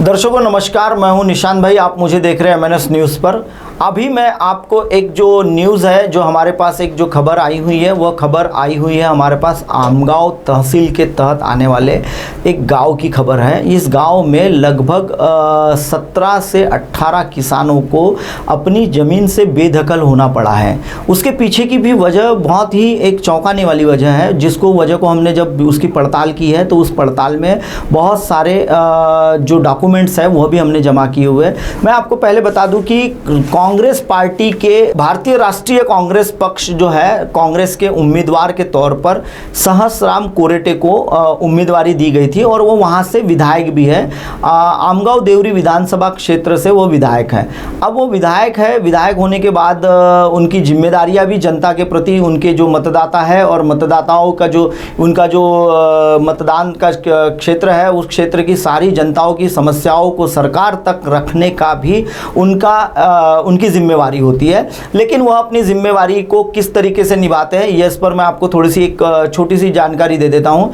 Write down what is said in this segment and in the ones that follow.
दर्शकों नमस्कार, मैं हूं निशांत भाई। आप मुझे देख रहे हैं MNS न्यूज़ पर। अभी मैं आपको एक जो न्यूज़ है, जो हमारे पास एक जो खबर आई हुई है, वह खबर आई हुई है हमारे पास आमगांव तहसील के तहत आने वाले एक गांव की खबर है। इस गांव में लगभग 17 से 18 किसानों को अपनी ज़मीन से बेदखल होना पड़ा है। उसके पीछे की भी वजह बहुत ही एक चौंकाने वाली वजह है, जिसको वजह को हमने जब उसकी पड़ताल की है तो उस पड़ताल में बहुत सारे जो डॉक्यूमेंट्स है वह भी हमने जमा किए हुए। मैं आपको पहले बता दूं कि कांग्रेस पार्टी के भारतीय राष्ट्रीय कांग्रेस पक्ष जो है, कांग्रेस के उम्मीदवार के तौर पर सहसराम कोरेटे को उम्मीदवारी दी गई थी और वो वहाँ से विधायक भी है। आमगांव देवरी विधानसभा क्षेत्र से वो विधायक है। अब वो विधायक है, विधायक होने के बाद उनकी जिम्मेदारियाँ भी जनता के प्रति, उनके जो मतदाता है और मतदाताओं का जो उनका जो मतदान का क्षेत्र है, उस क्षेत्र की सारी जनताओं की समस्याओं को सरकार तक रखने का भी उनकी जिम्मेवारी होती है। लेकिन वह अपनी जिम्मेवारी को किस तरीके से निभाते हैं, इस पर मैं आपको थोड़ी सी एक छोटी सी जानकारी दे देता हूं।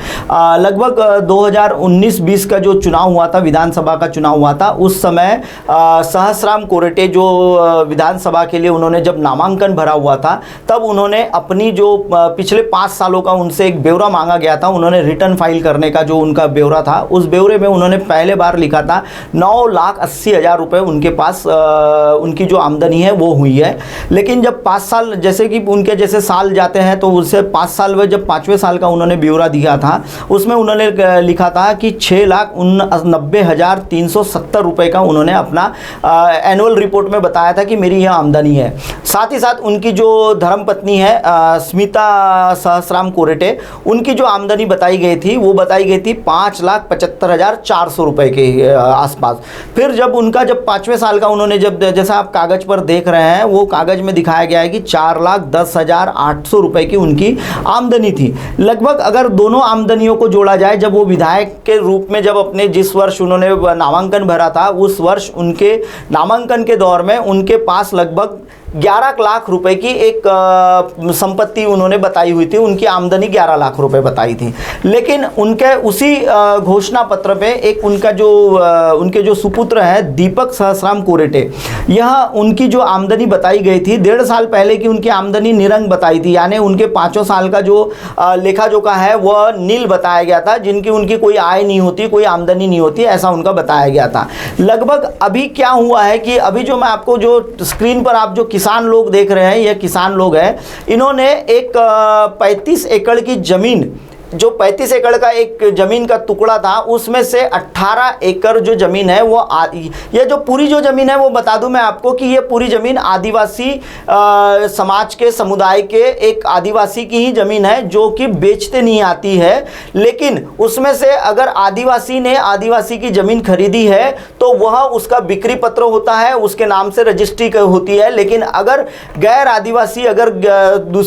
लगभग 2019-20 का जो चुनाव हुआ था, विधानसभा का चुनाव हुआ था, उस समय सहसराम कोरेटे जो विधानसभा के लिए उन्होंने जब नामांकन भरा हुआ था, तब उन्होंने अपनी जो पिछले 5 सालों का उनसे एक ब्यौरा मांगा गया था। उन्होंने रिटर्न फाइल करने का जो उनका ब्यौरा था, उस ब्यौरे में उन्होंने पहले बार लिखा था 9,80,000 रुपये उनके पास उनकी जो आमदनी है वो हुई है। लेकिन जब 5 साल जैसे कि उनके जैसे साल जाते हैं तो उससे 5 साल में जब 5वें साल का उन्होंने ब्यौरा दिया था, उसमें उन्होंने लिखा था कि 6,90,370 रुपये का उन्होंने अपना एनुअल रिपोर्ट में बताया था कि मेरी यह आमदनी है। साथ ही साथ उनकी जो धर्मपत्नी है स्मिता सहसराम कोरेटे, उनकी जो आमदनी बताई गई थी वो बताई गई थी 5,75,400 रुपये के आसपास। फिर जब 5वें साल का उन्होंने जैसा आप कागज़ पर देख रहे हैं, वो कागज़ में दिखाया गया है कि 4,10,800 रुपये की उनकी आमदनी थी। लगभग अगर दोनों आमदनियों को जोड़ा जाए, जब वो विधायक के रूप में जब अपने जिस वर्ष उन्होंने नामांकन भरा था, उस वर्ष उनके नामांकन के दौर में उनके पास लगभग 11 लाख रुपए की एक संपत्ति उन्होंने बताई हुई थी। उनकी आमदनी 11 लाख रुपए बताई थी। लेकिन उनके उसी घोषणा पत्र पे एक उनके जो सुपुत्र है दीपक सहसराम कोरेटे, यह उनकी जो आमदनी बताई गई थी 1.5 साल पहले की उनकी आमदनी निरंक बताई थी, यानी उनके 5 साल का जो लेखा जोखा है वह नील बताया गया था, जिनकी उनकी कोई आय नहीं होती, कोई आमदनी नहीं होती, ऐसा उनका बताया गया था। लगभग अभी क्या हुआ है कि अभी जो मैं आपको जो स्क्रीन पर आप जो किसान लोग देख रहे हैं, ये किसान लोग हैं। इन्होंने एक 35 एकड़ की ज़मीन, जो 35 एकड़ का एक ज़मीन का टुकड़ा था, उसमें से 18 एकड़ जो ज़मीन है वो ये जो पूरी जो ज़मीन है वो बता दूं मैं आपको कि ये पूरी ज़मीन आदिवासी समाज के समुदाय के एक आदिवासी की ही ज़मीन है, जो कि बेचते नहीं आती है। लेकिन उसमें से अगर आदिवासी ने आदिवासी की ज़मीन खरीदी है तो वह उसका बिक्री पत्र होता है, उसके नाम से रजिस्ट्री होती है। लेकिन अगर गैर आदिवासी, अगर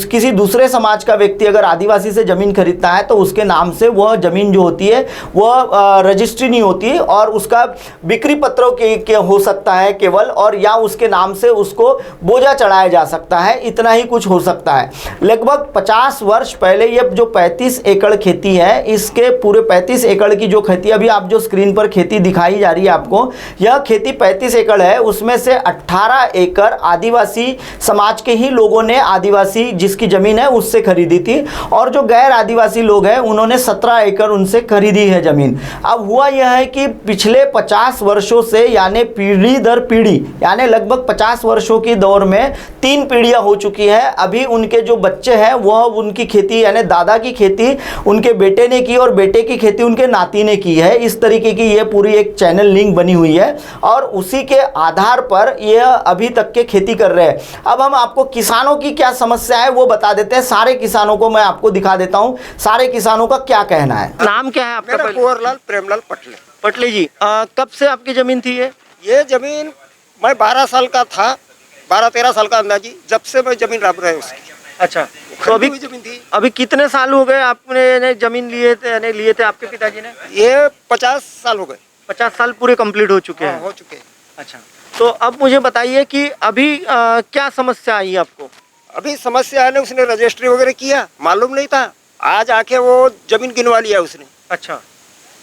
किसी दूसरे समाज का व्यक्ति अगर आदिवासी से ज़मीन खरीदता है तो उसके नाम से वह जमीन जो होती है वह रजिस्ट्री नहीं होती और उसका बिक्री पत्रों के हो सकता है केवल, और या उसके नाम से उसको बोझा चढ़ाया जा सकता है, इतना ही कुछ हो सकता है। लगभग 50 वर्ष पहले ये जो 35 एकड़ खेती है, इसके पूरे 35 एकड़ की जो खेती अभी आप जो स्क्रीन पर खेती दिखाई जा रही है आपको, यह खेती 35 एकड़ है। उसमें से 18 एकड़ आदिवासी समाज के ही लोगों ने, आदिवासी जिसकी ज़मीन है उससे खरीदी थी, और जो गैर आदिवासी लोग हैं उन्होंने 17 एकड़ उनसे खरीदी है ज़मीन। अब हुआ यह है कि पिछले 50 वर्षों से, यानी पीढ़ी दर पीढ़ी, यानी लगभग 50 वर्षों की दौर में 3 पीढ़ियां हो चुकी है। अभी उनके जो बच्चे हैं वह उनकी खेती, यानी दादा की खेती उनके बेटे ने की और बेटे की खेती उनके नाती ने की है। इस तरीके की ये पूरी एक चैनल लिंक बनी हुई है और उसी के आधार पर यह अभी तक के खेती कर रहे हैं। अब हम आपको किसानों की क्या समस्या है वो बता देते हैं। सारे किसानों को मैं आपको दिखा देता हूँ, सारे किसानों का क्या कहना है। नाम क्या है आपका? कुंवरलाल प्रेमलाल पटले। पटले जी, कब से आपकी जमीन थी ये जमीन मैं 12 साल का था, 12-13 साल का अंदाजी, जब से मैं जमीन रब रहे उसकी। अच्छा, तो अभी जमीन थी। अभी कितने साल हो गए आपने जमीन लिए थे आपके पिताजी ने? ये 50 साल हो गए। 50 साल पूरे कंप्लीट हो चुके हैं? हो चुके। अच्छा, तो अब मुझे बताइए कि अभी क्या समस्या आई आपको? अभी समस्या है ना, उसने रजिस्ट्री वगैरह किया, मालूम नहीं था, आज आके वो जमीन गिनवा लिया उसने। अच्छा,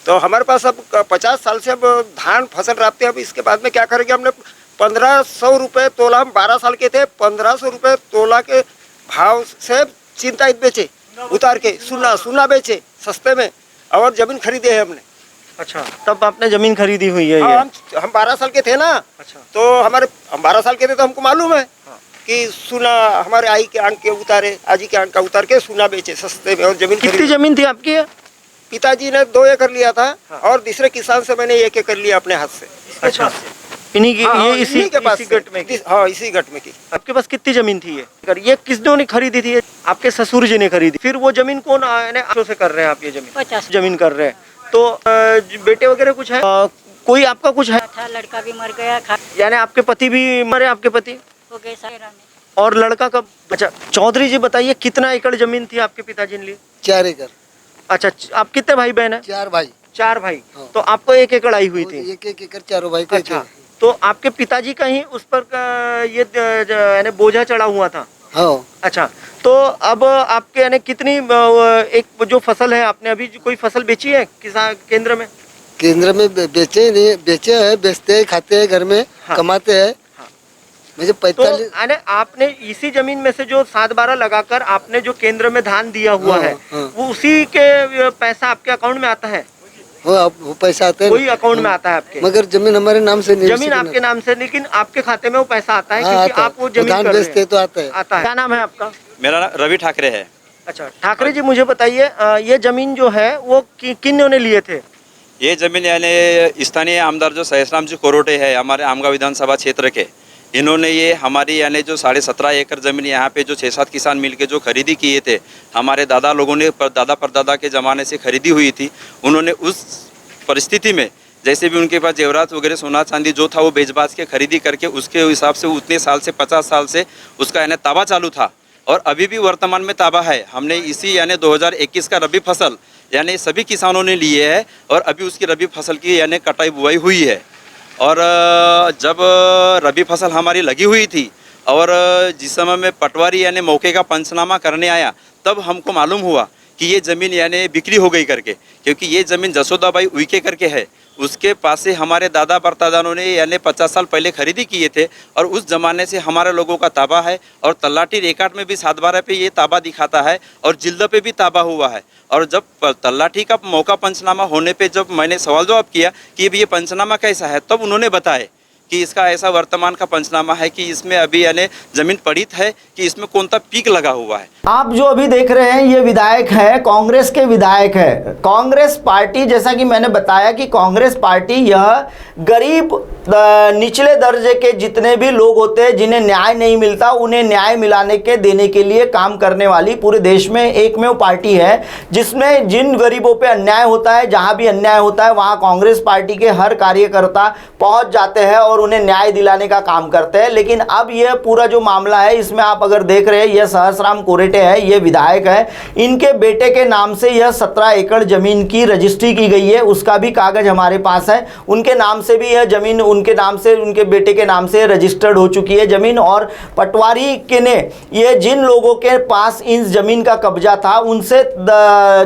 तो हमारे पास अब 50 साल से अब धान फसल रापते हैं। अब इसके बाद में क्या करेंगे? हमने 1500 रुपये तोला, हम 12 साल के थे, 1500 रुपये तोला के भाव से चिंता बेचे, उतार के सुना बेचे सस्ते में, और ज़मीन खरीदे है हमने। अच्छा, तब आपने ज़मीन खरीदी हुई है? हाँ, हम 12 साल के थे ना। अच्छा। तो हम 12 साल के थे तो हमको मालूम है कि सुना हमारे आई के आंक के उतारे, आजी के आंक का उतार के सुना बेचे सस्ते में और ज़मीन कितनी खरीदी। ज़मीन थी आपकी? पिताजी ने 2 एकड़ लिया था और दूसरे किसान से मैंने 1 एकड़ लिया अपने हाथ से। अच्छा, इन्हीं की हाँ, ये इसी के पास इसी गट में की? हाँ, इसी गट में की। आपके पास कितनी जमीन थी ये किसने ने खरीदी थी? आपके ससुर जी ने खरीदी। फिर वो जमीन कौन से कर रहे हैं आप? ये जमीन 50 जमीन कर रहे हैं तो बेटे वगैरह कुछ है? कोई आपका कुछ है? था, लड़का भी मर गया, यानी आपके पति भी मरे? आपके पति हो गए सारा में। और लड़का कब? अच्छा, चौधरी जी बताइए कितना एकड़ जमीन थी आपके पिताजी ने ली? 4 एकड़। अच्छा, आप कितने भाई बहन है? 4 भाई। 4 भाई। हाँ। तो आपको 1 एकड़ आई हुई थी? 1 एकड़ चारों भाई को। अच्छा, तो आपके पिताजी का ही उस पर ये यानी बोझा चढ़ा हुआ था? हाँ। अच्छा, तो अब आपके यानी कितनी एक जो फसल है, आपने अभी कोई फसल बेची है किसान केंद्र में? केंद्र में बेचे नहीं, बेचे है, बेचते हैं, खाते हैं, घर में हाँ। कमाते हैं। हाँ। मुझे तो 45 यानी आपने इसी जमीन में से जो 7-12 लगाकर आपने जो केंद्र में धान दिया हुआ हाँ, है, हाँ। वो उसी के पैसा आपके अकाउंट में आता है? वो पैसा आते हैं। कोई अकाउंट में आता है आपके? मगर जमीन हमारे नाम से नहीं। जमीन आपके नाम से, लेकिन आपके खाते में वो पैसा आता है? हाँ, क्योंकि आता है। आप वो जमीन धान कर रहे बेचते हैं। तो आता है। आता है। क्या नाम है आपका? मेरा नाम रवि ठाकरे है। अच्छा, ठाकरे जी मुझे बताइए, ये जमीन जो है वो किन ने लिए थे? ये जमीन यानी स्थानीय आमदार जो सहसराम जी कोरोटे है हमारे आमगांव विधानसभा क्षेत्र के, इन्होंने ये हमारी यानी जो 17.5 एकड़ ज़मीन यहाँ पे जो 6-7 किसान मिलके जो खरीदी किए थे, हमारे दादा लोगों ने दादा परदादा के ज़माने से खरीदी हुई थी। उन्होंने उस परिस्थिति में जैसे भी उनके पास जेवरात वगैरह सोना चांदी जो था वो बेच बाच के खरीदी करके उसके हिसाब से उतने साल से 50 साल से उसका यानी ताबा चालू था और अभी भी वर्तमान में ताबा है। हमने इसी यानी 2021 का रबी फसल यानी सभी किसानों ने लिए है और अभी उसकी रबी फसल की यानी कटाई बुआई हुई है। और जब रबी फसल हमारी लगी हुई थी और जिस समय में पटवारी यानी मौके का पंचनामा करने आया, तब हमको मालूम हुआ कि ये ज़मीन यानी बिक्री हो गई करके, क्योंकि ये ज़मीन जसोदाबाई उइके करके है। उसके पास से हमारे दादा परदादाओं ने यानी 50 साल पहले खरीदी किए थे और उस ज़माने से हमारे लोगों का ताबा है। और तलाटी रिकॉर्ड में भी 7/12 पे ये ताबा दिखाता है और जिल्द पे भी ताबा हुआ है। और जब तलाटी का मौका पंचनामा होने पे जब मैंने सवाल जवाब किया कि ये पंचनामा कैसा है, तब उन्होंने बताया कि इसका ऐसा वर्तमान का पंचनामा है कि इसमें अभी यानी ज़मीन पड़ित है कि इसमें कौन सा पीक लगा हुआ है। आप जो अभी देख रहे हैं ये विधायक है, कांग्रेस के विधायक है। कांग्रेस पार्टी, जैसा कि मैंने बताया कि कांग्रेस पार्टी यह गरीब निचले दर्जे के जितने भी लोग होते हैं जिन्हें न्याय नहीं मिलता, उन्हें न्याय मिलाने के देने के लिए काम करने वाली पूरे देश में एकमेव पार्टी है जिसमें जिन गरीबों पे अन्याय होता है, जहां भी अन्याय होता है वहां कांग्रेस पार्टी के हर कार्यकर्ता पहुंच जाते हैं और उन्हें न्याय दिलाने का काम करते हैं। लेकिन अब यह पूरा जो मामला है, इसमें आप अगर देख रहे हैं, यह सहसराम कोरेटे है, ये विधायक है, इनके बेटे के नाम से यह 17 एकड़ जमीन की रजिस्ट्री की गई है। उसका भी कागज हमारे पास है, उनके नाम से भी यह जमीन उनके नाम से, उनके बेटे के नाम से रजिस्टर्ड हो चुकी है जमीन। और पटवारी के ने ये जिन लोगों के पास इस जमीन का कब्जा था उनसे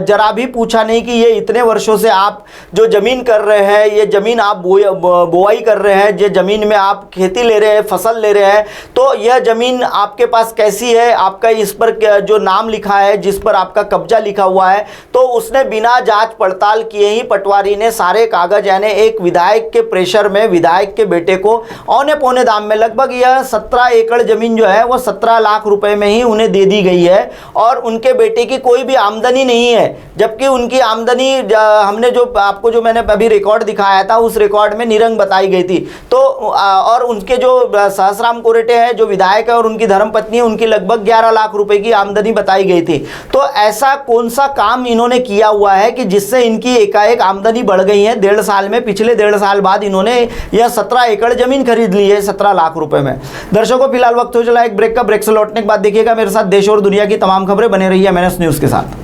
जरा भी पूछा नहीं कि ये इतने वर्षों से आप जो जमीन कर रहे हैं, ये जमीन आप बोआई कर रहे हैं, ये जमीन में आप खेती ले रहे हैं, फसल ले रहे हैं, तो यह जमीन आपके पास कैसी है, आपका इस पर जो नाम लिखा है, जिस पर आपका कब्जा लिखा हुआ है। तो उसने बिना जांच पड़ताल किए ही पटवारी ने सारे कागज यानी एक विधायक के प्रेशर में विधायक के बेटे को औने पौने दाम में, लगभग यह 17 एकड़ जमीन जो है वो 17 लाख रुपए में ही उन्हें दे दी गई है। और उनके बेटे की कोई भी आमदनी नहीं है, जबकि उनकी आमदनी हमने जो आपको जो मैंने अभी रिकॉर्ड दिखाया था उस रिकॉर्ड में निरंग बताई गई थी। तो और उनके जो सहसराम कोरेटे हैं जो विधायक है और उनकी धर्मपत्नी है, उनकी लगभग 11 लाख रुपए की आमदनी बताई गई थी। तो ऐसा कौन सा काम इन्होंने किया हुआ है कि जिससे इनकी एकाएक आमदनी बढ़ गई है 1.5 साल में? पिछले 1.5 साल बाद इन्होंने यह 17 एकड़ जमीन खरीद ली है 17 लाख रुपए में। दर्शकों, फिलहाल वक्त हो चला एक ब्रेक का। ब्रेक से लौटने के बाद देखिएगा मेरे साथ देश और दुनिया की तमाम खबरें। बने रहिए MNS न्यूज़ के साथ।